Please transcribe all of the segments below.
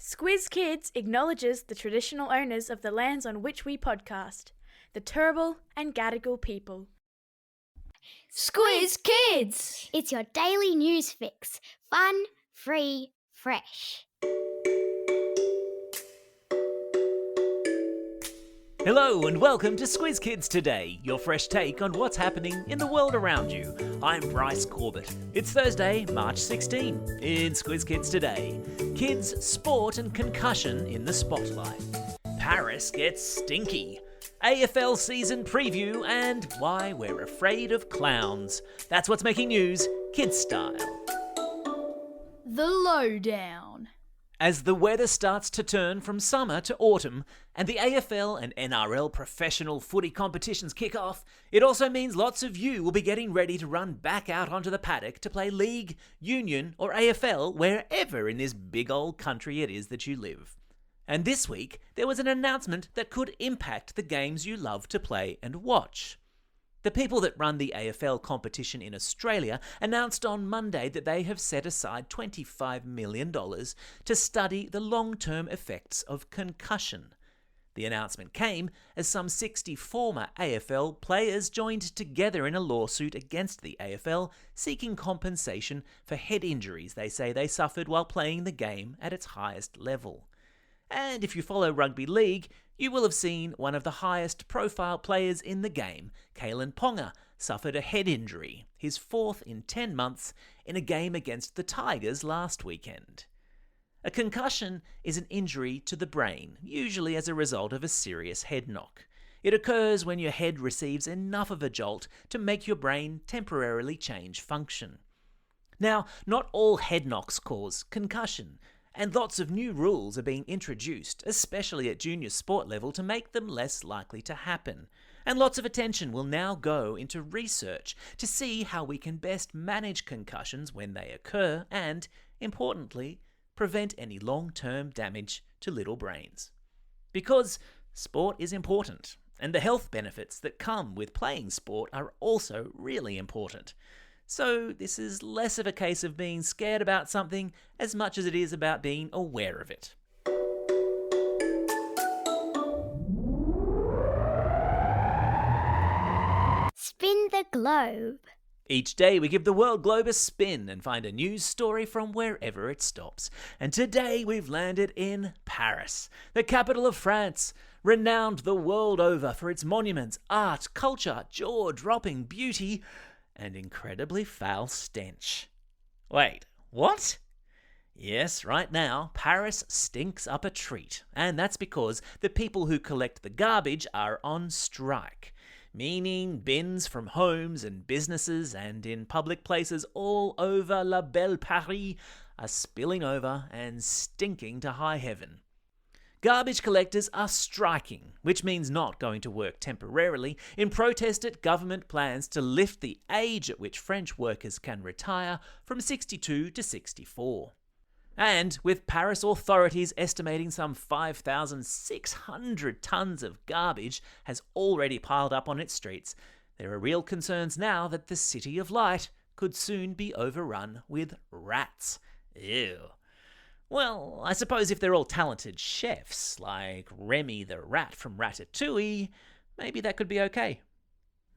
Squiz Kids acknowledges the traditional owners of the lands on which we podcast, the Turrbal and Gadigal people. Squiz Kids! It's your daily news fix. Fun, free, fresh. Hello and welcome to Squiz Kids Today, your fresh take on what's happening in the world around you. I'm Bryce Corbett. It's Thursday, March 16. In Squiz Kids Today, kids, sport and concussion in the spotlight. Paris gets stinky. AFL season preview and why we're afraid of clowns. That's what's making news, kids style. The Lowdown. As the weather starts to turn from summer to autumn and the AFL and NRL professional footy competitions kick off, it also means lots of you will be getting ready to run back out onto the paddock to play league, union or AFL wherever in this big old country it is that you live. And this week, there was an announcement that could impact the games you love to play and watch. The people that run the AFL competition in Australia announced on Monday that they have set aside $25 million to study the long-term effects of concussion. The announcement came as some 60 former AFL players joined together in a lawsuit against the AFL seeking compensation for head injuries they say they suffered while playing the game at its highest level. And if you follow rugby league, you will have seen one of the highest profile players in the game, Kalyn Ponga, suffered a head injury, his fourth in 10 months, in a game against the Tigers last weekend. A concussion is an injury to the brain, usually as a result of a serious head knock. It occurs when your head receives enough of a jolt to make your brain temporarily change function. Now, not all head knocks cause concussion, and lots of new rules are being introduced, especially at junior sport level, to make them less likely to happen. And lots of attention will now go into research to see how we can best manage concussions when they occur and, importantly, prevent any long-term damage to little brains. Because sport is important, and the health benefits that come with playing sport are also really important. So this is less of a case of being scared about something as much as it is about being aware of it. Spin the globe. Each day we give the world globe a spin and find a news story from wherever it stops. And today we've landed in Paris, the capital of France, renowned the world over for its monuments, art, culture, jaw-dropping beauty, and incredibly foul stench. Wait, what? Yes, right now, Paris stinks up a treat, and that's because the people who collect the garbage are on strike, meaning bins from homes and businesses and in public places all over La Belle Paris are spilling over and stinking to high heaven. Garbage collectors are striking, which means not going to work temporarily, in protest at government plans to lift the age at which French workers can retire from 62 to 64. And with Paris authorities estimating some 5,600 tonnes of garbage has already piled up on its streets, there are real concerns now that the City of Light could soon be overrun with rats. Ew. Well, I suppose if they're all talented chefs, like Remy the rat from Ratatouille, maybe that could be okay.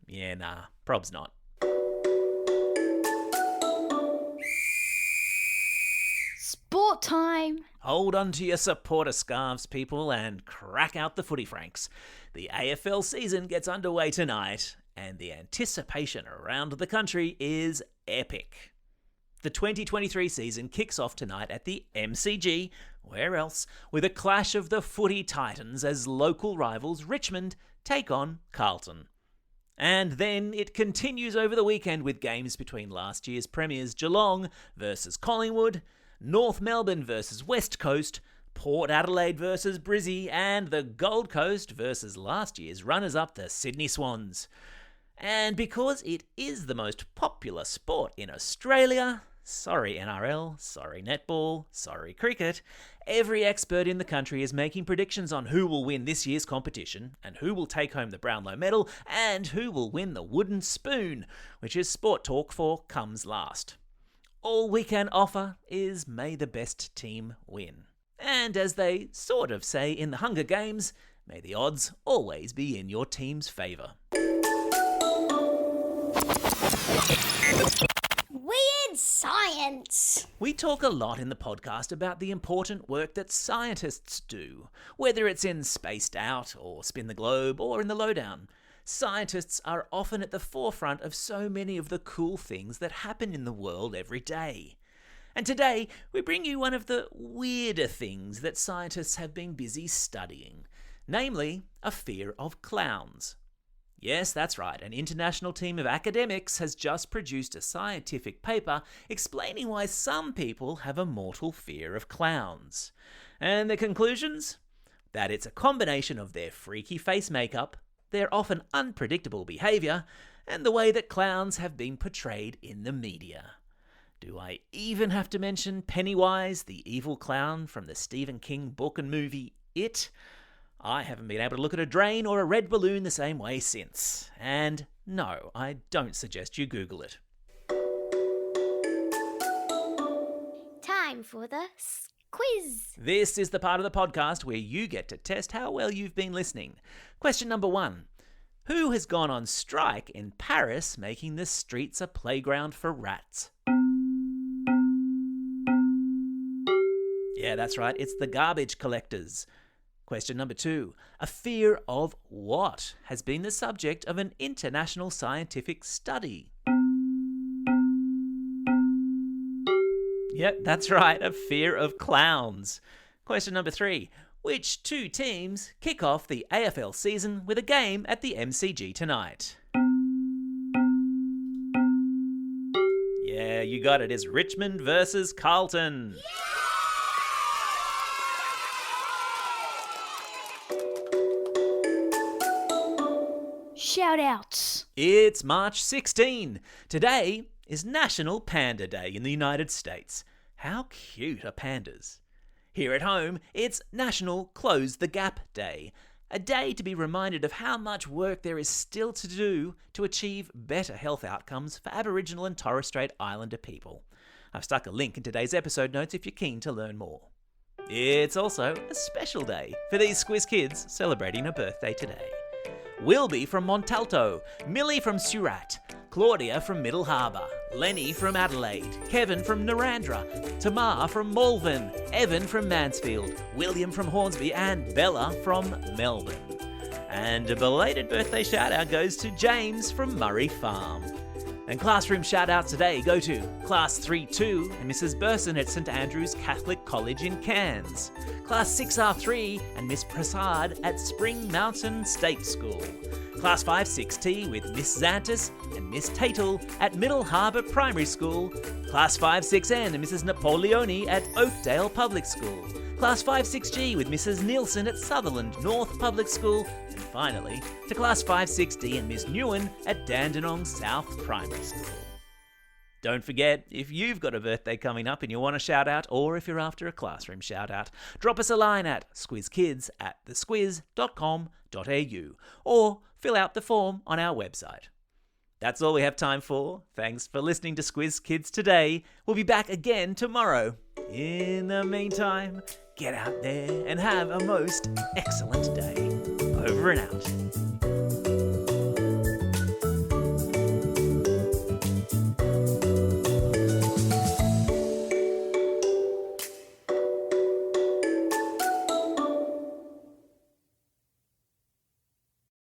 Yeah, nah, probs not. Sport time! Hold on to your supporter scarves, people, and crack out the footy franks. The AFL season gets underway tonight, and the anticipation around the country is epic. The 2023 season kicks off tonight at the MCG, where else, with a clash of the footy titans as local rivals Richmond take on Carlton. And then it continues over the weekend with games between last year's premiers Geelong versus Collingwood, North Melbourne versus West Coast, Port Adelaide versus Brizzy, and the Gold Coast versus last year's runners-up, the Sydney Swans. And because it is the most popular sport in Australia, sorry NRL, sorry netball, sorry cricket, every expert in the country is making predictions on who will win this year's competition, and who will take home the Brownlow medal, and who will win the wooden spoon, which is sport talk for comes last. All we can offer is may the best team win. And as they sort of say in the Hunger Games, may the odds always be in your team's favour. Weird science. We talk a lot in the podcast about the important work that scientists do, whether it's in Spaced Out or Spin the Globe or in the Lowdown. Scientists are often at the forefront of so many of the cool things that happen in the world every day. And today, we bring you one of the weirder things that scientists have been busy studying, namely a fear of clowns. Yes, that's right, an international team of academics has just produced a scientific paper explaining why some people have a mortal fear of clowns. And the conclusions? That it's a combination of their freaky face makeup, their often unpredictable behaviour, and the way that clowns have been portrayed in the media. Do I even have to mention Pennywise, the evil clown from the Stephen King book and movie It? I haven't been able to look at a drain or a red balloon the same way since. And no, I don't suggest you Google it. Time for the quiz. This is the part of the podcast where you get to test how well you've been listening. Question number 1. Who has gone on strike in Paris, making the streets a playground for rats? Yeah, that's right, it's the garbage collectors. Question number 2. A fear of what has been the subject of an international scientific study? Yep, that's right, a fear of clowns. Question number 3. Which 2 teams kick off the AFL season with a game at the MCG tonight? Yeah, you got it. It's Richmond versus Carlton. Shout-outs. It's March 16. Today is National Panda Day in the United States. How cute are pandas? Here at home, it's National Close the Gap Day, a day to be reminded of how much work there is still to do to achieve better health outcomes for Aboriginal and Torres Strait Islander people. I've stuck a link in today's episode notes if you're keen to learn more. It's also a special day for these Squiz kids celebrating a birthday today. Wilby from Montalto, Millie from Surat, Claudia from Middle Harbour, Lenny from Adelaide, Kevin from Narandra, Tamar from Malvern, Evan from Mansfield, William from Hornsby, and Bella from Melbourne. And a belated birthday shout out goes to James from Murray Farm. And classroom shout outs today go to Class 3-2 and Mrs. Burson at St Andrew's Catholic College in Cairns, Class 6R3 and Miss Prasad at Spring Mountain State School, Class 5-6T with Miss Xantis and Miss Tatel at Middle Harbour Primary School, Class 5-6N and Mrs. Napoleoni at Oakdale Public School, Class 5-6G with Mrs. Nielsen at Sutherland North Public School, and finally to Class 5-6D and Miss Newen at Dandenong South Primary School. Don't forget, if you've got a birthday coming up and you want a shout out, or if you're after a classroom shout out, drop us a line at squizkids@thesquiz.com.au or fill out the form on our website. That's all we have time for. Thanks for listening to Squiz Kids today. We'll be back again tomorrow. In the meantime, get out there and have a most excellent day. Over and out.